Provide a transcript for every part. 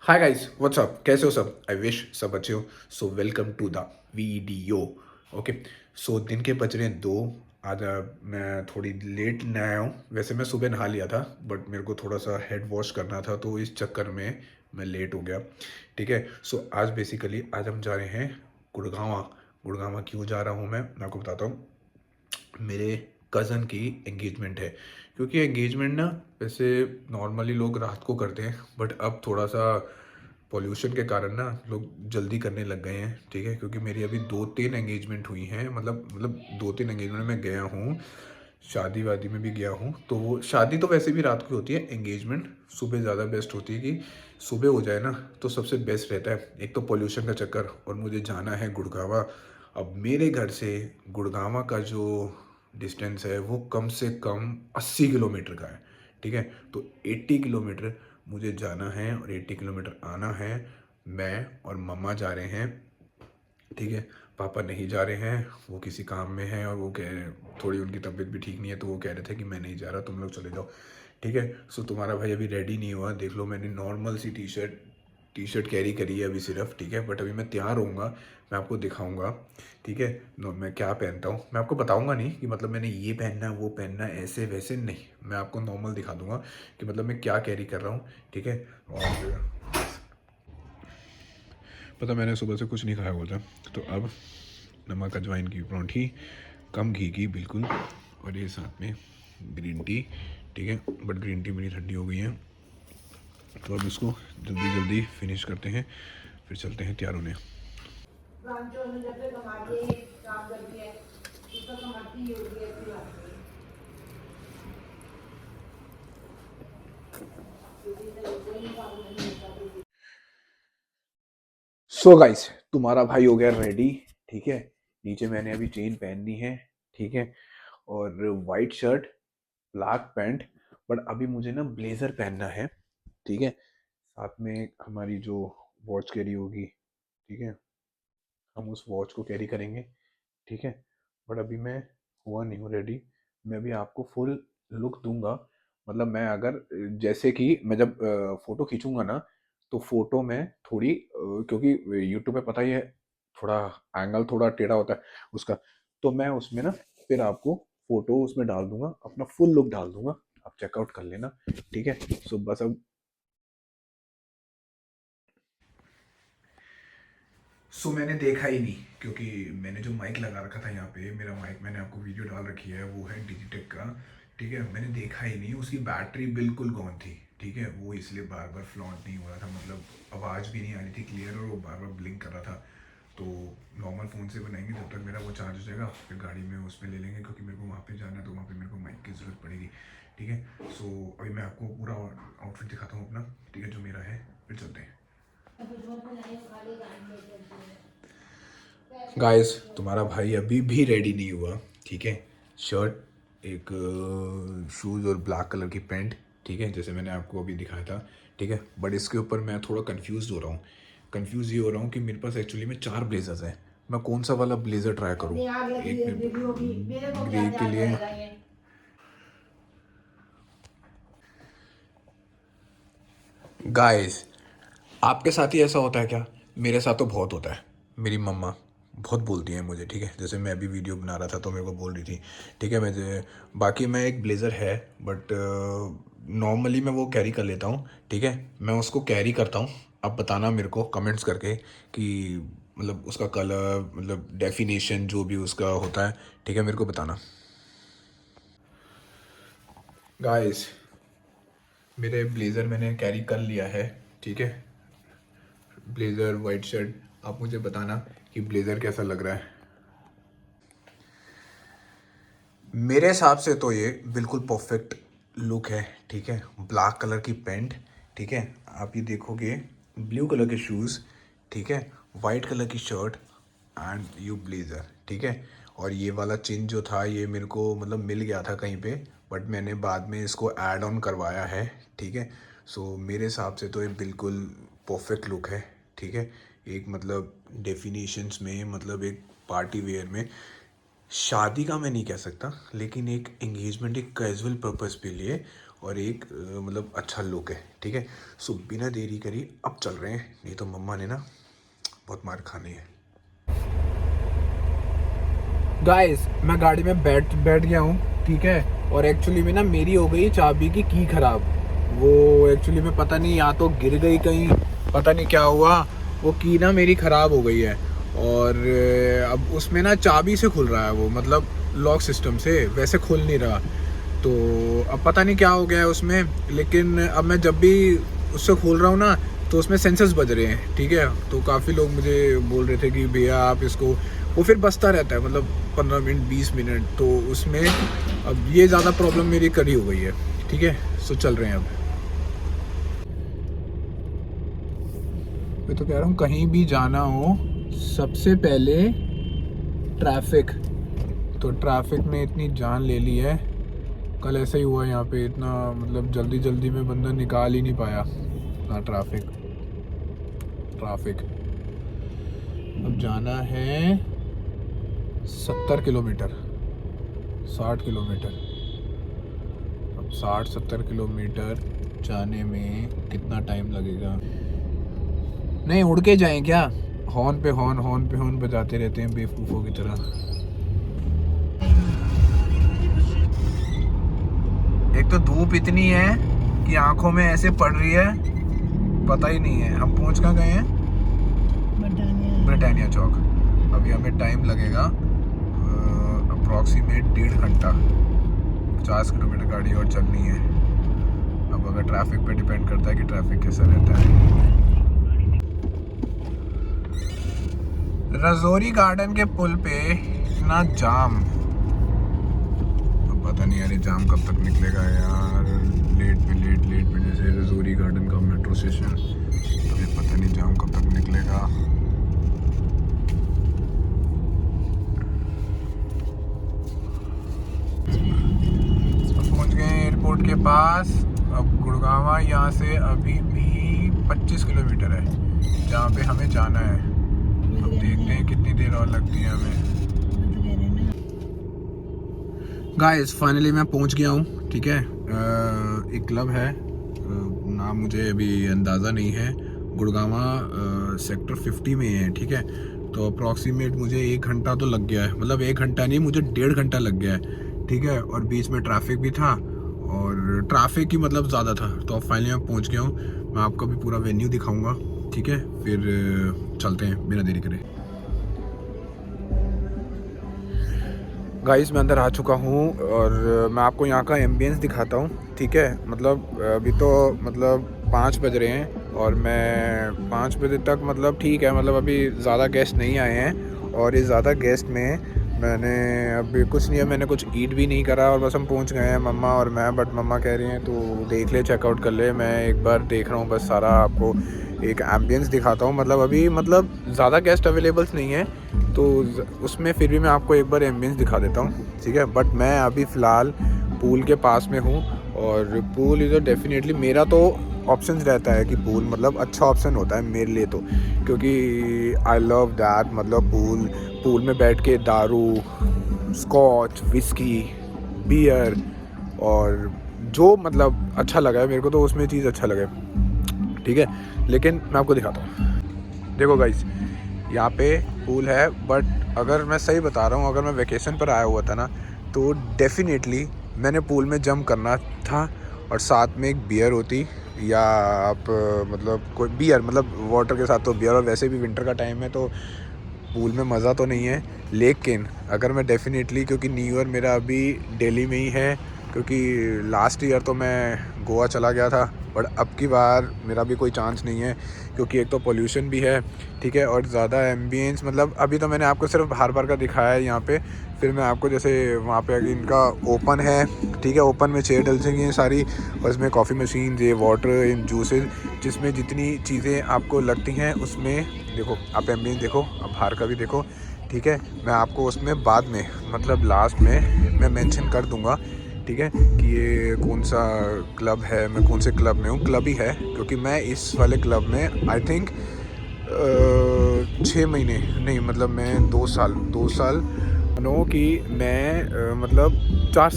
Hi guys what's up, कैसे हो सब? आई विश सब अच्छे हो। So welcome to the video. Okay. So दिन के बज रहे हैं 2। आज मैं थोड़ी लेट न आया हूँ। वैसे मैं सुबह नहा लिया था, बट मेरे को थोड़ा सा हेड वॉश करना था, तो इस चक्कर में मैं लेट हो गया। ठीक है। सो आज बेसिकली आज हम जा रहे हैं गुड़गांव। गुड़गांव क्यों जा रहा हूँ मैं आपको बताता हूँ। मेरे कज़न की एंगेजमेंट है। क्योंकि एंगेजमेंट ना, वैसे नॉर्मली लोग रात को करते हैं, बट अब थोड़ा सा पॉल्यूशन के कारण ना लोग जल्दी करने लग गए हैं। ठीक है। क्योंकि मेरी अभी 2-3 एंगेजमेंट हुई हैं, मतलब 2-3 एंगेजमेंट में गया हूँ। शादी वादी में भी गया हूँ, तो वो शादी तो वैसे भी रात को होती है, एंगेजमेंट सुबह ज़्यादा बेस्ट होती है कि सुबह हो जाए ना, तो सबसे बेस्ट रहता है। एक तो पॉल्यूशन का चक्कर, और मुझे जाना है गुड़गांव। अब मेरे घर से गुड़गांव का जो डिस्टेंस है वो कम से कम 80 किलोमीटर का है। ठीक है। तो 80 किलोमीटर मुझे जाना है और 80 किलोमीटर आना है। मैं और मम्मा जा रहे हैं। ठीक है। पापा नहीं जा रहे हैं, वो किसी काम में हैं, और वो थोड़ी उनकी तबीयत भी ठीक नहीं है, तो वो कह रहे थे कि मैं नहीं जा रहा, तुम लोग चले जाओ। ठीक है। सो तुम्हारा भाई अभी रेडी नहीं हुआ, देख लो मैंने नॉर्मल सी टी शर्ट कैरी करी है अभी सिर्फ। ठीक है। बट अभी मैं तैयार होऊंगा, मैं आपको दिखाऊंगा। ठीक है। मैं क्या पहनता हूँ मैं आपको बताऊंगा नहीं कि मतलब मैंने ये पहनना है वो पहनना है, ऐसे वैसे नहीं। मैं आपको नॉर्मल दिखा दूंगा कि मतलब मैं क्या कैरी कर रहा हूँ। ठीक है। और पता, मैंने सुबह से कुछ नहीं खाया हुआ था, तो अब नमक अजवाइन की परांठी, कम घी की बिल्कुल, और ये साथ में ग्रीन टी। ठीक है। बट ग्रीन टी मेरी ठंडी हो गई है, तो अब इसको जल्दी जल्दी फिनिश करते हैं, फिर चलते हैं तैयार होने। सो गाइस, तुम्हारा भाई हो गया रेडी। ठीक है। नीचे मैंने अभी चेन पहननी है। ठीक है। और white shirt, black pant. But अभी मुझे ना ब्लेजर पहनना है। ठीक है। साथ में हमारी जो वॉच कैरी होगी। ठीक है। हम उस वॉच को कैरी करेंगे। ठीक है। बट अभी मैं हुआ नहीं हूँ रेडी। मैं अभी आपको फुल लुक दूंगा। मतलब मैं अगर जैसे कि मैं जब फोटो खींचूंगा ना, तो फोटो में थोड़ी क्योंकि यूट्यूब पे पता ही है, थोड़ा एंगल थोड़ा टेढ़ा होता है उसका। तो मैं उसमें ना फिर आपको फोटो उसमें डाल दूंगा, अपना फुल लुक डाल दूंगा, आप चेकआउट कर लेना। ठीक है। सो बस अब मैंने देखा ही नहीं, क्योंकि मैंने जो माइक लगा रखा था यहाँ पे, मेरा माइक मैंने आपको वीडियो डाल रखी है, वो है डिजिटेक का। ठीक है। मैंने देखा ही नहीं, उसकी बैटरी बिल्कुल गॉन थी। ठीक है। वो इसलिए बार बार फ्लॉन्ट नहीं हो रहा था, मतलब आवाज़ भी नहीं आ रही थी क्लियर, और वो बार बार ब्लिंक कर रहा था। तो नॉर्मल फ़ोन से बनाएंगे, जब तक मेरा वो चार्ज हो जाएगा फिर गाड़ी में उसमें ले लेंगे, क्योंकि मेरे को वहाँ पे जाना है, तो वहाँ पे मेरे को माइक की ज़रूरत पड़ेगी। ठीक है। सो अभी मैं आपको पूरा आउटफिट दिखाता हूँ अपना। ठीक है, जो मेरा है, फिर चलते हैं। गाइस, तुम्हारा भाई अभी भी रेडी नहीं हुआ। ठीक है। शर्ट, एक शूज़ और ब्लैक कलर की पैंट। ठीक है, जैसे मैंने आपको अभी दिखाया था। ठीक है। बट इसके ऊपर मैं थोड़ा कंफ्यूज हो रहा हूँ। कंफ्यूज ये हो रहा हूँ कि मेरे पास एक्चुअली में 4 ब्लेजर्स हैं। मैं कौन सा वाला ब्लेज़र ट्राई करूँ? एक ग्रे के लिए। गाइस, आपके साथ ही ऐसा होता है क्या? मेरे साथ तो बहुत होता है। मेरी मम्मा बहुत बोलती हैं मुझे। ठीक है। जैसे मैं अभी वीडियो बना रहा था, तो मेरे को बोल रही थी। ठीक है। मुझे बाकी मैं एक ब्लेज़र है, बट नॉर्मली मैं वो कैरी कर लेता हूँ। ठीक है। मैं उसको कैरी करता हूँ। अब बताना मेरे को कमेंट्स करके कि मतलब उसका कलर, मतलब डेफिनेशन जो भी उसका होता है। ठीक है, मेरे को बताना। गाइस, मेरे ब्लेज़र मैंने कैरी कर लिया है। ठीक है। Blazer, white shirt. आप मुझे बताना कि ब्लेज़र कैसा लग रहा है। मेरे हिसाब से तो ये बिल्कुल परफेक्ट लुक है। ठीक है। ब्लैक कलर की पैंट। ठीक है। आप ये देखोगे, ब्लू कलर के शूज़। ठीक है। वाइट कलर की शर्ट एंड यू ब्लेज़र। ठीक है। और ये वाला चेंज जो था, ये मेरे को मतलब मिल गया था कहीं पे, बट मैंने बाद में इसको ऐड ऑन करवाया है। ठीक है। सो मेरे हिसाब से तो ये बिल्कुल परफेक्ट लुक है। ठीक है। एक मतलब डेफिनेशंस में, मतलब एक पार्टी वेयर में, शादी का मैं नहीं कह सकता, लेकिन एक एंगेजमेंट, एक कैजुअल पर्पस के लिए, और एक मतलब अच्छा लुक है, ठीक है। सो बिना देरी करी अब चल रहे हैं, नहीं तो मम्मा ने ना बहुत मार खानी है। गाइस मैं गाड़ी में बैठ गया हूँ, ठीक है। और एक्चुअली में ना मेरी हो गई चाबी की खराब। वो एक्चुअली में पता नहीं, या तो गिर गई कहीं, पता नहीं क्या हुआ, वो की ना मेरी ख़राब हो गई है। और अब उसमें ना चाबी से खुल रहा है वो, मतलब लॉक सिस्टम से, वैसे खुल नहीं रहा। तो अब पता नहीं क्या हो गया है उसमें, लेकिन अब मैं जब भी उससे खोल रहा हूँ ना तो उसमें सेंसर्स बज रहे हैं, ठीक है। तो काफ़ी लोग मुझे बोल रहे थे कि भैया आप इसको, वो फिर बजता रहता है मतलब 15 मिनट 20 मिनट, तो उसमें अब ये ज़्यादा प्रॉब्लम मेरी करी हो गई है, ठीक है। सो चल रहे हैं अब। मैं तो कह रहा हूँ कहीं भी जाना हो सबसे पहले ट्रैफिक, तो ट्रैफिक ने इतनी जान ले ली है। कल ऐसा ही हुआ यहाँ पे, इतना मतलब जल्दी जल्दी में बंदा निकाल ही नहीं पाया ना, ट्रैफिक। अब जाना है 70 किलोमीटर, 60 किलोमीटर। अब 60-70 किलोमीटर जाने में कितना टाइम लगेगा? नहीं, उड़ के जाएं क्या? हॉर्न पे हॉर्न बजाते रहते हैं बेवकूफ़ों की तरह। एक तो धूप इतनी है कि आंखों में ऐसे पड़ रही है, पता ही नहीं है। हम पहुंच कहाँ गए हैं? ब्रिटानिया चौक। अभी हमें टाइम लगेगा अप्रॉक्सीमेट 1.5 घंटा। 50 किलोमीटर गाड़ी और चलनी है। अब अगर ट्रैफिक पे डिपेंड करता है कि ट्रैफिक कैसा रहता है। रजौरी गार्डन के पुल पे इतना जाम, पता नहीं यार ये जाम कब तक निकलेगा यार। लेट पे जैसे रजौरी गार्डन का मेट्रो स्टेशन, अभी पता नहीं जाम कब तक निकलेगा। पहुंच गए एयरपोर्ट के पास। अब गुड़गांव यहाँ से अभी भी 25 किलोमीटर है जहाँ पे हमें जाना है। अब देखते हैं कितनी देर और लगती है हमें। गाइस फाइनली मैं पहुंच गया हूँ, ठीक है। एक क्लब है, नाम मुझे अभी अंदाज़ा नहीं है, गुड़गांवा सेक्टर 50 में है, ठीक है। तो अप्रॉक्सीमेट मुझे 1 घंटा तो लग गया है, मतलब 1 घंटा नहीं, मुझे 1.5 घंटा लग गया है, ठीक है। और बीच में ट्रैफिक भी था, और ट्रैफिक ही मतलब ज़्यादा था। तो अब फाइनली मैं पहुँच गया हूँ। मैं आपको भी पूरा वेन्यू दिखाऊँगा, ठीक है। फिर चलते हैं बिना देरी करे। गाइस मैं अंदर आ चुका हूँ और मैं आपको यहाँ का एम्बियंस दिखाता हूँ, ठीक है। मतलब अभी तो मतलब 5 बज रहे हैं और मैं 5 बजे तक मतलब ठीक है, मतलब अभी ज़्यादा गेस्ट नहीं आए हैं। और इस ज़्यादा गेस्ट में मैंने अभी कुछ नहीं है, मैंने कुछ ईट भी नहीं करा, और बस हम पहुँच गए हैं मम्मा और मैं। बट मम्मा कह रही हैं तो देख ले, चेकआउट कर ले। मैं एक बार देख रहा हूँ बस, सारा आपको एक एम्बियंस दिखाता हूँ। मतलब अभी मतलब ज़्यादा गेस्ट अवेलेबल्स नहीं है, तो उसमें फिर भी मैं आपको एक बार एम्बियंस दिखा देता हूँ, ठीक है। बट मैं अभी फ़िलहाल पूल के पास में हूँ, और पूल इज़ डेफिनेटली मेरा तो ऑप्शंस रहता है कि पूल मतलब अच्छा ऑप्शन होता है मेरे लिए तो, क्योंकि आई लव दैट। मतलब पूल में बैठ के दारू, स्कॉच, विस्की, बियर, और जो मतलब अच्छा लगा है मेरे को, तो उसमें चीज़ अच्छा लगे, ठीक है। लेकिन मैं आपको दिखाता हूँ। देखो गाइस, यहाँ पे पूल है, बट अगर मैं सही बता रहा हूँ, अगर मैं वेकेशन पर आया हुआ था ना, तो डेफिनेटली मैंने पूल में जंप करना था, और साथ में एक बियर होती, या आप मतलब कोई बियर, मतलब वाटर के साथ तो बियर। और वैसे भी विंटर का टाइम है तो पूल में मज़ा तो नहीं है। लेकिन अगर मैं डेफिनेटली, क्योंकि न्यू ईयर मेरा अभी दिल्ली में ही है, क्योंकि लास्ट ईयर तो मैं गोवा चला गया था, बट अब की बार मेरा भी कोई चांस नहीं है, क्योंकि एक तो पोल्यूशन भी है, ठीक है, और ज़्यादा एम्बियंस। मतलब अभी तो मैंने आपको सिर्फ बाहर बार का दिखाया है यहाँ पे। फिर मैं आपको जैसे वहाँ पे अभी इनका ओपन है, ठीक है, ओपन में चेयर डल सकेंगी हैं सारी, और इसमें कॉफ़ी मशीन, ये वाटर, इन जूसेस, जिसमें जितनी चीज़ें आपको लगती हैं उसमें। देखो आप एम्बियंस देखो, आप बाहर का भी देखो, ठीक है। मैं आपको उसमें बाद में मतलब लास्ट में मैं मेंशन कर दूंगा, ठीक है, कि ये कौन सा क्लब है, मैं कौन से क्लब में हूँ। क्लब ही है, क्योंकि मैं इस वाले क्लब में आई थिंक 6 महीने नहीं, मतलब मैं 2 साल मानो कि मैं मतलब 4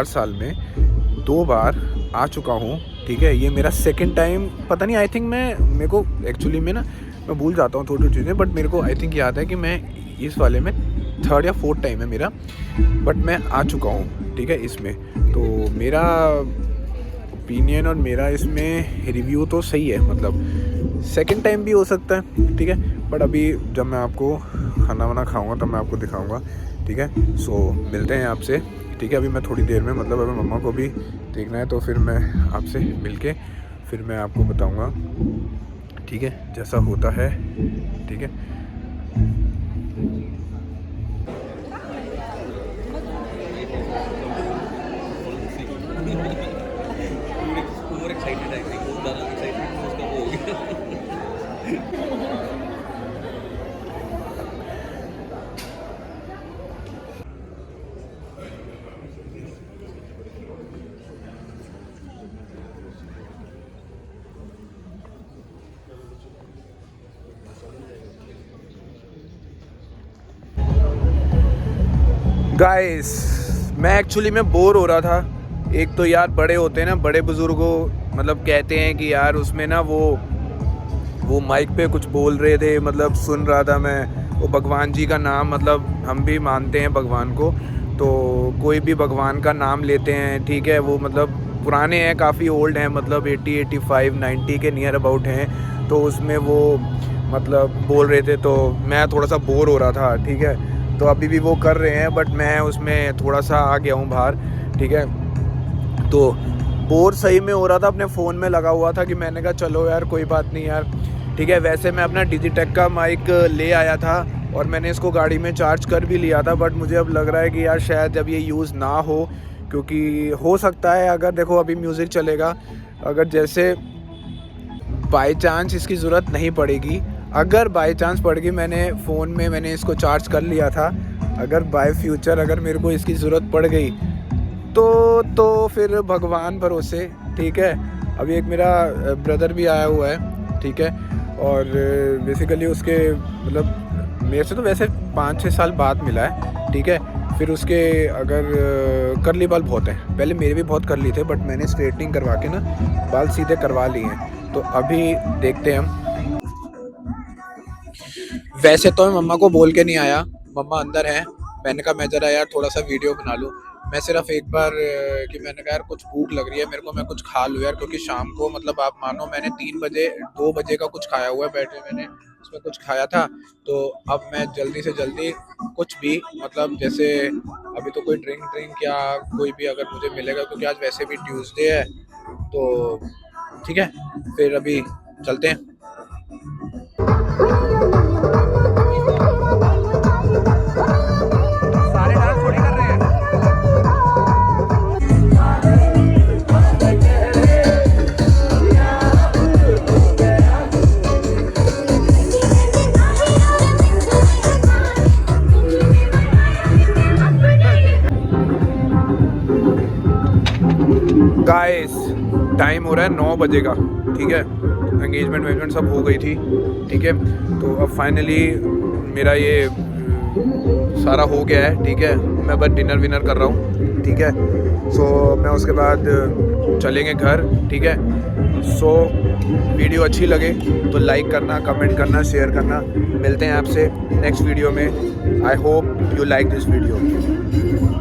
साल में 2 बार आ चुका हूँ, ठीक है। ये मेरा सेकंड टाइम, पता नहीं, आई थिंक मेरे को एक्चुअली में ना मैं भूल जाता हूँ थोड़ी चीज़ें, बट मेरे को आई थिंक याद है कि मैं इस वाले में थर्ड या फोर्थ टाइम है मेरा, बट मैं आ चुका हूँ, ठीक है, इसमें। तो मेरा ओपिनियन और मेरा इसमें रिव्यू तो सही है, मतलब सेकंड टाइम भी हो सकता है, ठीक है। बट अभी जब मैं आपको खाना वाना खाऊंगा तब मैं आपको दिखाऊंगा, ठीक है। सो मिलते हैं आपसे, ठीक है। अभी मैं थोड़ी देर में, मतलब अभी मम्मा को भी देखना है, तो फिर मैं आपसे मिलके फिर मैं आपको बताऊंगा, ठीक है, जैसा होता है, ठीक है। ओवर एक्साइटेड आई थिंक, बहुत ज़्यादा एक्साइटेड उसका वो हो गया। गाइस, मैं एक्चुअली में बोर हो रहा था। एक तो यार बड़े होते हैं ना, बड़े बुजुर्गों, मतलब कहते हैं कि यार उसमें ना वो माइक पे कुछ बोल रहे थे, मतलब सुन रहा था मैं, वो भगवान जी का नाम, मतलब हम भी मानते हैं भगवान को, तो कोई भी भगवान का नाम लेते हैं, ठीक है। वो मतलब पुराने हैं, काफ़ी ओल्ड हैं, मतलब 80, 85, 90 के नियर अबाउट हैं। तो उसमें वो मतलब बोल रहे थे, तो मैं थोड़ा सा बोर हो रहा था, ठीक है। तो अभी भी वो कर रहे हैं, बट मैं उसमें थोड़ा सा आ गया हूँ बाहर, ठीक है। तो बोर सही में हो रहा था, अपने फ़ोन में लगा हुआ था, कि मैंने कहा चलो यार कोई बात नहीं यार, ठीक है। वैसे मैं अपना डिजिटेक का माइक ले आया था और मैंने इसको गाड़ी में चार्ज कर भी लिया था, बट मुझे अब लग रहा है कि यार शायद अब ये यूज़ ना हो, क्योंकि हो सकता है, अगर देखो अभी म्यूज़िक चलेगा, अगर जैसे बाय चांस इसकी ज़रूरत नहीं पड़ेगी, अगर बाय चांस पड़ गई, मैंने फ़ोन में मैंने इसको चार्ज कर लिया था, अगर बाय फ्यूचर अगर मेरे को इसकी ज़रूरत पड़ गई तो फिर भगवान भरोसे, ठीक है। अभी एक मेरा ब्रदर भी आया हुआ है, ठीक है, और बेसिकली उसके मतलब मेरे से तो वैसे 5-6 साल बाद मिला है, ठीक है। फिर उसके अगर कर्ली बाल बहुत हैं, पहले मेरे भी बहुत कर्ली थे, बट मैंने स्ट्रेटनिंग करवा के ना बाल सीधे करवा लिए हैं। तो अभी देखते हैं हम। वैसे तो मैं मम्मा को बोल के नहीं आया, मम्मा अंदर है, मैंने कहा मैं ज़रा यार थोड़ा सा वीडियो बना लूँ। मैं सिर्फ एक बार कि मैंने कहा यार कुछ भूख लग रही है मेरे को, मैं कुछ खा लूँ यार, क्योंकि शाम को मतलब आप मानो मैंने 3 बजे 2 बजे का कुछ खाया हुआ है, बैठे मैंने उसमें कुछ खाया था। तो अब मैं जल्दी से जल्दी कुछ भी, मतलब जैसे अभी तो कोई ड्रिंक या कोई भी अगर मुझे मिलेगा, क्योंकि आज वैसे भी ट्यूसडे है, तो ठीक है, फिर अभी चलते हैं। सारे डांस थोड़ी कर रहे हैं। गाइस, टाइम हो रहा है 9 बजे का, ठीक है। एंगेजमेंट सब हो गई थी, ठीक है। तो अब फाइनली मेरा ये सारा हो गया है, ठीक है। मैं बस डिनर विनर कर रहा हूँ, ठीक है। सो मैं उसके बाद चलेंगे घर, ठीक है। सो वीडियो अच्छी लगे तो लाइक करना, कमेंट करना, शेयर करना। मिलते हैं आपसे नेक्स्ट वीडियो में। I hope you like this video.